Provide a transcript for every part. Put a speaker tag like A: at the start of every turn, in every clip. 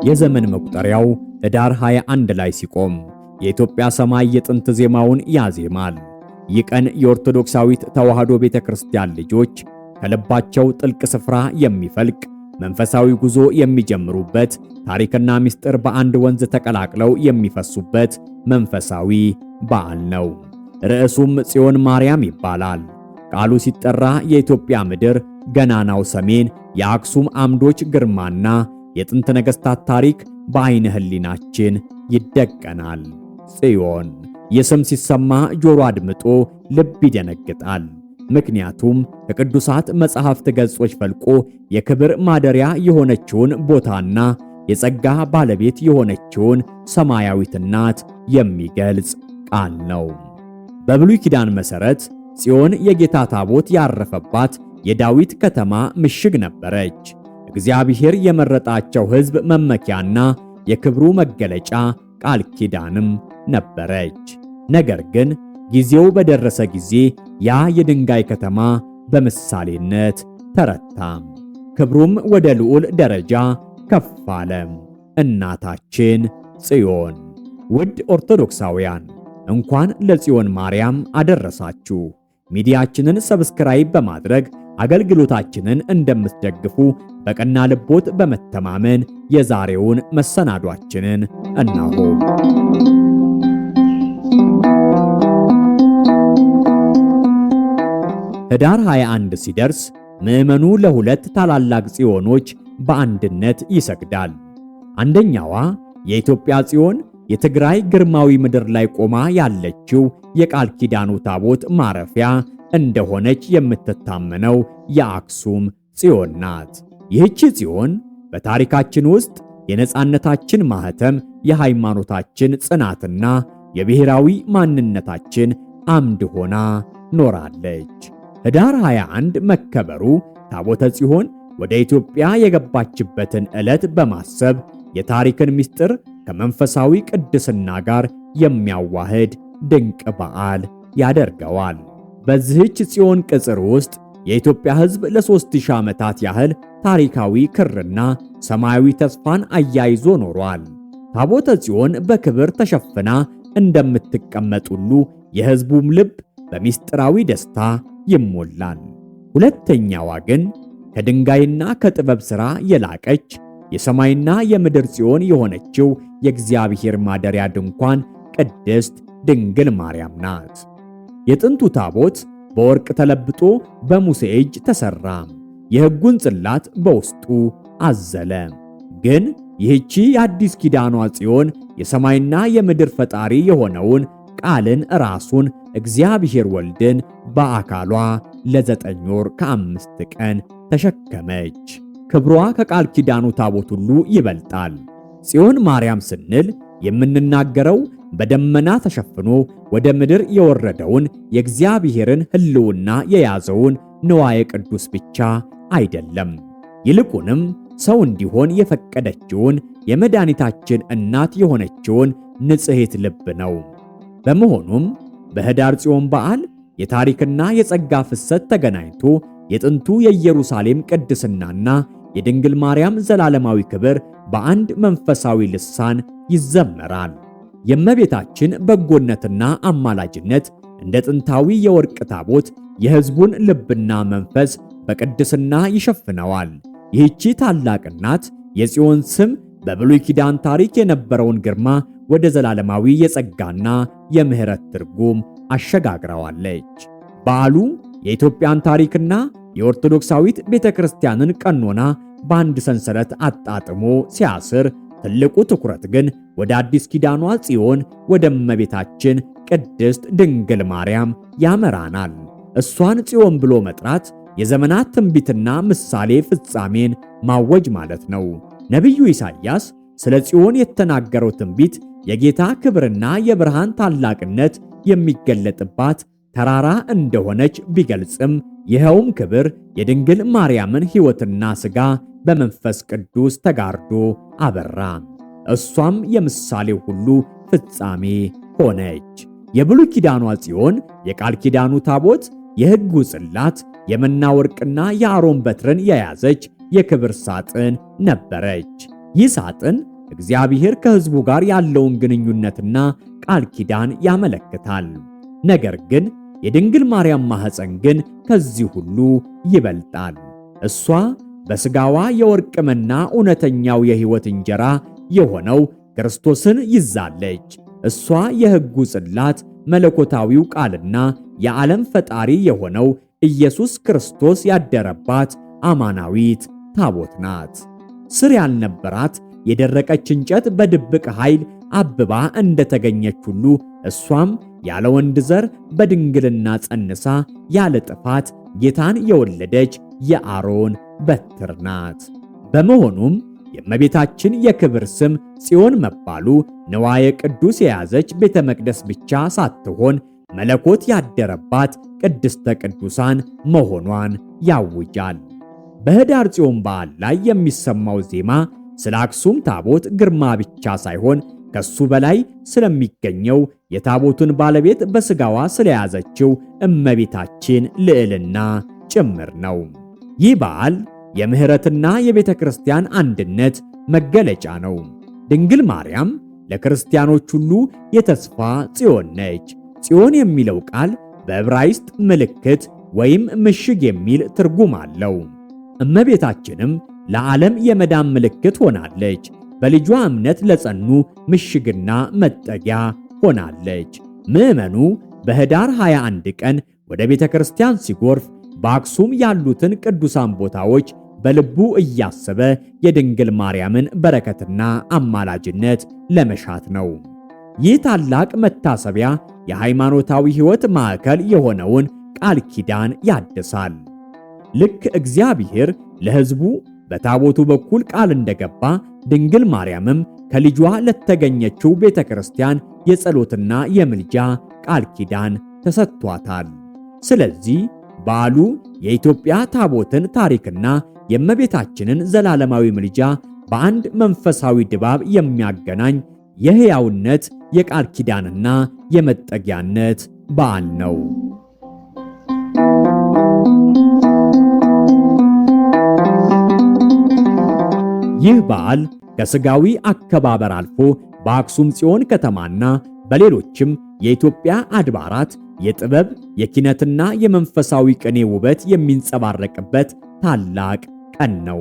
A: የዘመን መቁጠሪያው ህዳር 21 ላይ ሲቆም የኢትዮጵያ ሰማይ የጥንት ዜማውን ያዜማል። ይህ ቀን የኦርቶዶክሳዊት ተዋሕዶ ቤተክርስቲያን ልጆች ከልባቸው ጥልቅ ስፍራ የሚፈልቅ መንፈሳዊ ጉዞ የሚጀምሩበት፣ ታሪክና ምስጢር በአንድ ወንዝ ተቀላቅለው የሚፈሱበት መንፈሳዊ በዓል ነው። ርዕሱም ጽዮን ማርያም ይባላል። ቃሉ ሲጠራ የኢትዮጵያ ምድር፣ ገናናው ሰሜን፣ የአክሱም አምዶች ግርማና የጥንት ነገሥታት ታሪክ በዓይነ ህሊናችን ይደቀናል። ጽዮን የስም ሲሰማ ጆሮ አድምጦ ልብ ይደነግጣል። ምክንያቱም ከቅዱሳት መጻሕፍት ገጾች ፈልቆ የክብር ማደሪያ የሆነችውን ቦታና የጸጋ ባለቤት የሆነችውን ሰማያዊት እናት የሚገልጽ ቃል ነው። በብሉይ ኪዳን መሠረት ጽዮን የጌታ ታቦት ያረፈባት የዳዊት ከተማ ምሽግ ነበረች። እግዚአብሔር የመረጣቸው ሕዝብ መመኪያና የክብሩ መገለጫ ቃል ኪዳንም ነበረች። ነገር ግን ጊዜው በደረሰ ጊዜ ያ የድንጋይ ከተማ በምሳሌነት ተረታ፣ ክብሩም ወደ ልዑል ደረጃ ከፍ አለ። እናታችን ጽዮን። ውድ ኦርቶዶክሳውያን እንኳን ለጽዮን ማርያም አደረሳችሁ። ሚዲያችንን ሰብስክራይብ በማድረግ አገልግሎታችንን እንደምትደግፉ በቀና ልቦት በመተማመን የዛሬውን መሰናዷችንን እነሆ። ህዳር 21 ሲደርስ ምዕመኑ ለሁለት ታላላቅ ጽዮኖች በአንድነት ይሰግዳል። አንደኛዋ የኢትዮጵያ ጽዮን የትግራይ ግርማዊ ምድር ላይ ቆማ ያለችው የቃል ኪዳኑ ታቦት ማረፊያ እንደሆነች የምትታመነው የአክሱም ጽዮን ናት። ይህች ጽዮን በታሪካችን ውስጥ የነጻነታችን ማህተም፣ የሃይማኖታችን ጽናትና የብሔራዊ ማንነታችን አምድ ሆና ኖራለች። ህዳር 21 መከበሩ ታቦተ ጽዮን ወደ ኢትዮጵያ የገባችበትን ዕለት በማሰብ የታሪክን ምስጢር ከመንፈሳዊ ቅድስና ጋር የሚያዋህድ ድንቅ በዓል ያደርገዋል። በዚህች ጽዮን ቅጽር ውስጥ የኢትዮጵያ ሕዝብ ለ3000 ዓመታት ያህል ታሪካዊ ክርና ሰማያዊ ተስፋን አያይዞ ኖሯል። ታቦተ ጽዮን በክብር ተሸፍና እንደምትቀመጥ ሁሉ የሕዝቡም ልብ በምስጢራዊ ደስታ ይሞላል። ሁለተኛዋ ግን ከድንጋይና ከጥበብ ሥራ የላቀች የሰማይና የምድር ጽዮን የሆነችው የእግዚአብሔር ማደሪያ ድንኳን ቅድስት ድንግል ማርያም ናት። የጥንቱ ታቦት በወርቅ ተለብጦ በሙሴ እጅ ተሰራ፣ የሕጉን ጽላት በውስጡ አዘለ። ግን ይህቺ የአዲስ ኪዳኗ ጽዮን የሰማይና የምድር ፈጣሪ የሆነውን ቃልን ራሱን እግዚአብሔር ወልድን በአካሏ ለ9 ወር ከ5 ቀን ተሸከመች። ክብሯ ከቃል ኪዳኑ ታቦት ሁሉ ይበልጣል። ጽዮን ማርያም ስንል የምንናገረው በደመና ተሸፍኖ ወደ ምድር የወረደውን የእግዚአብሔርን ሕልውና የያዘውን ንዋየ ቅዱስ ብቻ አይደለም። ይልቁንም ሰው እንዲሆን የፈቀደችውን የመድኃኒታችን እናት የሆነችውን ንጽሕት ልብ ነው። በመሆኑም በህዳር ጽዮን በዓል የታሪክና የጸጋ ፍሰት ተገናኝቶ የጥንቱ የኢየሩሳሌም ቅድስናና የድንግል ማርያም ዘላለማዊ ክብር በአንድ መንፈሳዊ ልሳን ይዘመራል። የእመቤታችን በጎነትና አማላጅነት እንደ ጥንታዊ የወርቅ ታቦት የሕዝቡን ልብና መንፈስ በቅድስና ይሸፍነዋል። ይህቺ ታላቅ እናት የጽዮን ስም በብሉይ ኪዳን ታሪክ የነበረውን ግርማ ወደ ዘላለማዊ የጸጋና የምሕረት ትርጉም አሸጋግረዋለች። በዓሉ የኢትዮጵያን ታሪክና የኦርቶዶክሳዊት ቤተክርስቲያንን ቀኖና በአንድ ሰንሰለት አጣጥሞ ሲያስር፣ ትልቁ ትኩረት ግን ወደ አዲስ ኪዳኗ ጽዮን ወደ እመቤታችን ቅድስት ድንግል ማርያም ያመራናል። እሷን ጽዮን ብሎ መጥራት የዘመናት ትንቢትና ምሳሌ ፍጻሜን ማወጅ ማለት ነው። ነቢዩ ኢሳይያስ ስለ ጽዮን የተናገረው ትንቢት የጌታ ክብርና የብርሃን ታላቅነት የሚገለጥባት ተራራ እንደሆነች ቢገልጽም ይኸውም ክብር የድንግል ማርያምን ሕይወትና ሥጋ በመንፈስ ቅዱስ ተጋርዶ አበራ። እሷም የምሳሌው ሁሉ ፍጻሜ ሆነች። የብሉይ ኪዳኗ ጽዮን የቃል ኪዳኑ ታቦት፣ የሕጉ ጽላት፣ የመና ወርቅና የአሮን በትርን የያዘች የክብር ሳጥን ነበረች። ይህ ሳጥን እግዚአብሔር ከሕዝቡ ጋር ያለውን ግንኙነትና ቃል ኪዳን ያመለክታል። ነገር ግን የድንግል ማርያም ማኅፀን ግን ከዚህ ሁሉ ይበልጣል። እሷ በሥጋዋ የወርቅ መና እውነተኛው የሕይወት እንጀራ የሆነው ክርስቶስን ይዛለች። እሷ የሕጉ ጽላት መለኮታዊው ቃልና የዓለም ፈጣሪ የሆነው ኢየሱስ ክርስቶስ ያደረባት አማናዊት ታቦት ናት። ስር ያልነበራት የደረቀች እንጨት በድብቅ ኃይል አብባ እንደተገኘች ሁሉ እሷም ያለ ወንድ ዘር በድንግልና ጸንሳ ያለ ጥፋት ጌታን የወለደች የአሮን በትር ናት። በመሆኑም የእመቤታችን የክብር ስም ጽዮን መባሉ ንዋየ ቅዱስ የያዘች ቤተ መቅደስ ብቻ ሳትሆን መለኮት ያደረባት ቅድስተ ቅዱሳን መሆኗን ያውጃል። በኅዳር ጽዮን በዓል ላይ የሚሰማው ዜማ ስለ አክሱም ታቦት ግርማ ብቻ ሳይሆን ከሱ በላይ ስለሚገኘው የታቦቱን ባለቤት በሥጋዋ ስለያዘችው እመቤታችን ልዕልና ጭምር ነው። ይህ በዓል የምሕረትና የቤተ ክርስቲያን አንድነት መገለጫ ነው። ድንግል ማርያም ለክርስቲያኖች ሁሉ የተስፋ ጽዮን ነች። ጽዮን የሚለው ቃል በዕብራይስጥ ምልክት ወይም ምሽግ የሚል ትርጉም አለው። እመቤታችንም ለዓለም የመዳን ምልክት ሆናለች። በልጇ እምነት ለጸኑ ምሽግና መጠጊያ ሆናለች። ምዕመኑ በኅዳር 21 ቀን ወደ ቤተ ክርስቲያን ሲጎርፍ በአክሱም ያሉትን ቅዱሳን ቦታዎች በልቡ እያሰበ የድንግል ማርያምን በረከትና አማላጅነት ለመሻት ነው። ይህ ታላቅ መታሰቢያ የሃይማኖታዊ ሕይወት ማዕከል የሆነውን ቃል ኪዳን ያድሳል። ልክ እግዚአብሔር ለሕዝቡ በታቦቱ በኩል ቃል እንደገባ ድንግል ማርያምም ከልጇ ለተገኘችው ቤተ ክርስቲያን የጸሎትና የምልጃ ቃል ኪዳን ተሰጥቷታል። ስለዚህ በዓሉ የኢትዮጵያ ታቦትን ታሪክና የእመቤታችንን ዘላለማዊ ምልጃ በአንድ መንፈሳዊ ድባብ የሚያገናኝ የሕያውነት የቃል ኪዳንና የመጠጊያነት በዓል ነው። ይህ በዓል ከሥጋዊ አከባበር አልፎ በአክሱም ጽዮን ከተማና በሌሎችም የኢትዮጵያ አድባራት የጥበብ የኪነትና የመንፈሳዊ ቅኔ ውበት የሚንጸባረቅበት ታላቅ ቀን ነው።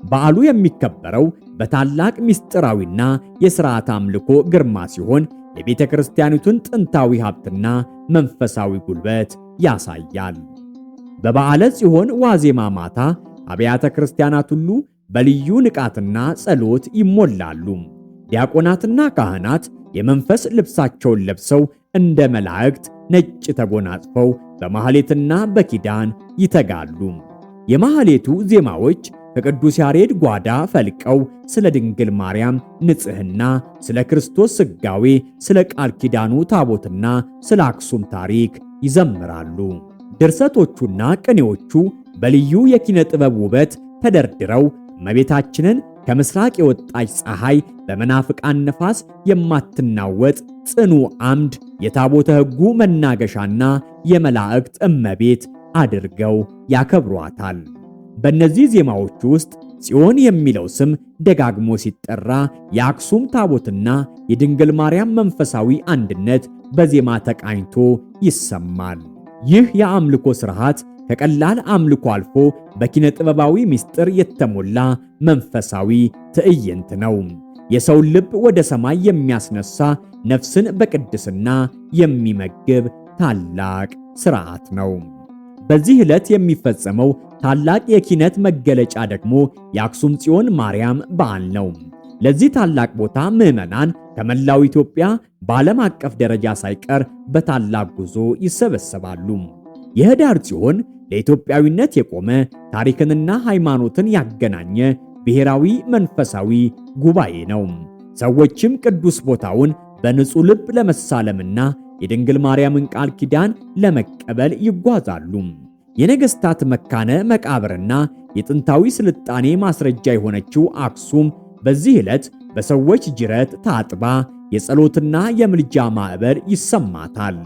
A: በዓሉ የሚከበረው በታላቅ ምስጢራዊና የሥርዓት አምልኮ ግርማ ሲሆን የቤተ ክርስቲያኒቱን ጥንታዊ ሀብትና መንፈሳዊ ጉልበት ያሳያል። በበዓለ ጽዮን ዋዜማ ማታ አብያተ ክርስቲያናት ሁሉ በልዩ ንቃትና ጸሎት ይሞላሉ። ዲያቆናትና ካህናት የመንፈስ ልብሳቸውን ለብሰው እንደ መላእክት ነጭ ተጎናጽፈው በማህሌትና በኪዳን ይተጋሉ። የማህሌቱ ዜማዎች ከቅዱስ ያሬድ ጓዳ ፈልቀው ስለ ድንግል ማርያም ንጽሕና፣ ስለ ክርስቶስ ሥጋዌ፣ ስለ ቃል ኪዳኑ ታቦትና ስለ አክሱም ታሪክ ይዘምራሉ። ድርሰቶቹና ቅኔዎቹ በልዩ የኪነ ጥበብ ውበት ተደርድረው እመቤታችንን ከምስራቅ የወጣች ፀሐይ በመናፍቃን ነፋስ የማትናወጥ ጽኑ አምድ የታቦተ ሕጉ መናገሻና የመላእክት እመቤት አድርገው ያከብሯታል። በእነዚህ ዜማዎች ውስጥ ጽዮን የሚለው ስም ደጋግሞ ሲጠራ የአክሱም ታቦትና የድንግል ማርያም መንፈሳዊ አንድነት በዜማ ተቃኝቶ ይሰማል። ይህ የአምልኮ ሥርዓት ከቀላል አምልኮ አልፎ በኪነ ጥበባዊ ምስጢር የተሞላ መንፈሳዊ ትዕይንት ነው። የሰውን ልብ ወደ ሰማይ የሚያስነሳ፣ ነፍስን በቅድስና የሚመግብ ታላቅ ሥርዓት ነው። በዚህ ዕለት የሚፈጸመው ታላቅ የኪነት መገለጫ ደግሞ የአክሱም ጽዮን ማርያም በዓል ነው። ለዚህ ታላቅ ቦታ ምዕመናን ከመላው ኢትዮጵያ በዓለም አቀፍ ደረጃ ሳይቀር በታላቅ ጉዞ ይሰበሰባሉ። የኅዳር ጽዮን ለኢትዮጵያዊነት የቆመ ታሪክንና ሃይማኖትን ያገናኘ ብሔራዊ መንፈሳዊ ጉባኤ ነው። ሰዎችም ቅዱስ ቦታውን በንጹሕ ልብ ለመሳለምና የድንግል ማርያምን ቃል ኪዳን ለመቀበል ይጓዛሉ። የነገሥታት መካነ መቃብርና የጥንታዊ ስልጣኔ ማስረጃ የሆነችው አክሱም በዚህ ዕለት በሰዎች ጅረት ታጥባ የጸሎትና የምልጃ ማዕበል ይሰማታል።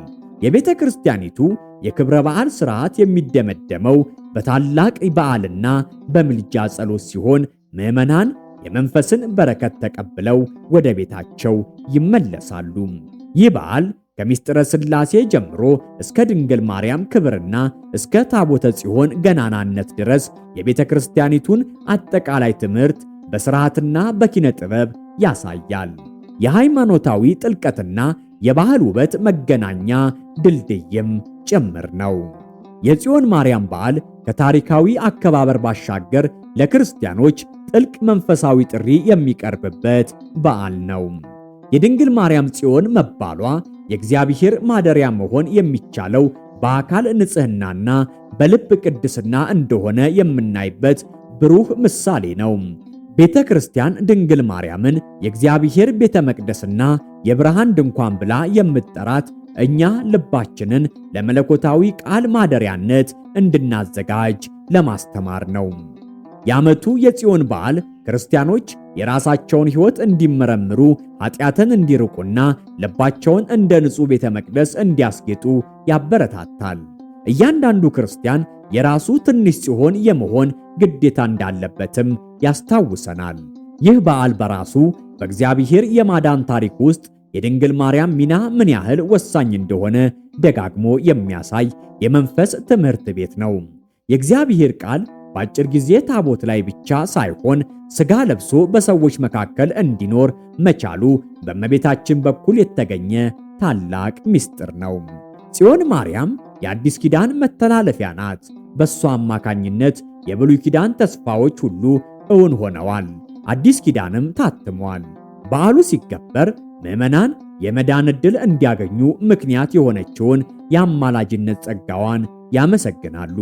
A: የቤተ ክርስቲያኒቱ የክብረ በዓል ሥርዓት የሚደመደመው በታላቅ በዓልና በምልጃ ጸሎት ሲሆን ምዕመናን የመንፈስን በረከት ተቀብለው ወደ ቤታቸው ይመለሳሉ። ይህ በዓል ከምስጢረ ሥላሴ ጀምሮ እስከ ድንግል ማርያም ክብርና እስከ ታቦተ ጽዮን ገናናነት ድረስ የቤተ ክርስቲያኒቱን አጠቃላይ ትምህርት በሥርዓትና በኪነ ጥበብ ያሳያል። የሃይማኖታዊ ጥልቀትና የባህል ውበት መገናኛ ድልድይም ጭምር ነው። የጽዮን ማርያም በዓል ከታሪካዊ አከባበር ባሻገር ለክርስቲያኖች ጥልቅ መንፈሳዊ ጥሪ የሚቀርብበት በዓል ነው። የድንግል ማርያም ጽዮን መባሏ የእግዚአብሔር ማደሪያ መሆን የሚቻለው በአካል ንጽሕናና በልብ ቅድስና እንደሆነ የምናይበት ብሩህ ምሳሌ ነው። ቤተ ክርስቲያን ድንግል ማርያምን የእግዚአብሔር ቤተ መቅደስና የብርሃን ድንኳን ብላ የምትጠራት እኛ ልባችንን ለመለኮታዊ ቃል ማደሪያነት እንድናዘጋጅ ለማስተማር ነው። የዓመቱ የጽዮን በዓል ክርስቲያኖች የራሳቸውን ሕይወት እንዲመረምሩ፣ ኃጢአትን እንዲርቁና ልባቸውን እንደ ንጹሕ ቤተ መቅደስ እንዲያስጌጡ ያበረታታል። እያንዳንዱ ክርስቲያን የራሱ ትንሽ ጽዮን የመሆን ግዴታ እንዳለበትም ያስታውሰናል። ይህ በዓል በራሱ በእግዚአብሔር የማዳን ታሪክ ውስጥ የድንግል ማርያም ሚና ምን ያህል ወሳኝ እንደሆነ ደጋግሞ የሚያሳይ የመንፈስ ትምህርት ቤት ነው። የእግዚአብሔር ቃል በአጭር ጊዜ ታቦት ላይ ብቻ ሳይሆን ሥጋ ለብሶ በሰዎች መካከል እንዲኖር መቻሉ በእመቤታችን በኩል የተገኘ ታላቅ ምስጢር ነው። ጽዮን ማርያም የአዲስ ኪዳን መተላለፊያ ናት። በሷ አማካኝነት የብሉይ ኪዳን ተስፋዎች ሁሉ እውን ሆነዋል፣ አዲስ ኪዳንም ታትሟል። በዓሉ ሲከበር ምዕመናን የመዳን ዕድል እንዲያገኙ ምክንያት የሆነችውን የአማላጅነት ጸጋዋን ያመሰግናሉ።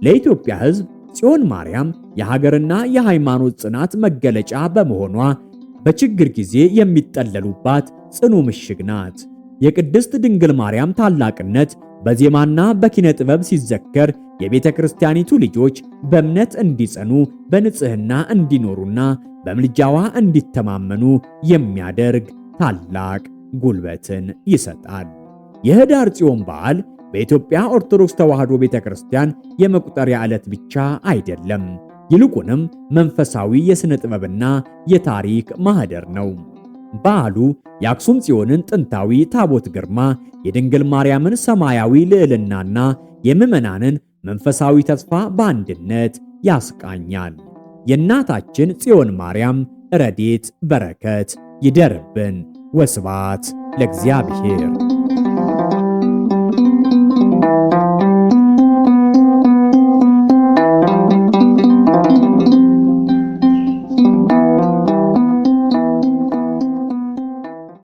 A: ለኢትዮጵያ ሕዝብ ጽዮን ማርያም የሀገርና የሃይማኖት ጽናት መገለጫ በመሆኗ በችግር ጊዜ የሚጠለሉባት ጽኑ ምሽግ ናት። የቅድስት ድንግል ማርያም ታላቅነት በዜማና በኪነ ጥበብ ሲዘከር የቤተ ክርስቲያኒቱ ልጆች በእምነት እንዲጸኑ፣ በንጽሕና እንዲኖሩና በምልጃዋ እንዲተማመኑ የሚያደርግ ታላቅ ጉልበትን ይሰጣል። የኅዳር ጽዮን በዓል በኢትዮጵያ ኦርቶዶክስ ተዋሕዶ ቤተክርስቲያን የመቁጠሪያ ዕለት ብቻ አይደለም፣ ይልቁንም መንፈሳዊ የሥነ ጥበብና የታሪክ ማህደር ነው። በዓሉ የአክሱም ጽዮንን ጥንታዊ ታቦት ግርማ፣ የድንግል ማርያምን ሰማያዊ ልዕልናና የምዕመናንን መንፈሳዊ ተስፋ በአንድነት ያስቃኛል። የእናታችን ጽዮን ማርያም ረድኤት በረከት ይደርብን። ወስብሐት ለእግዚአብሔር።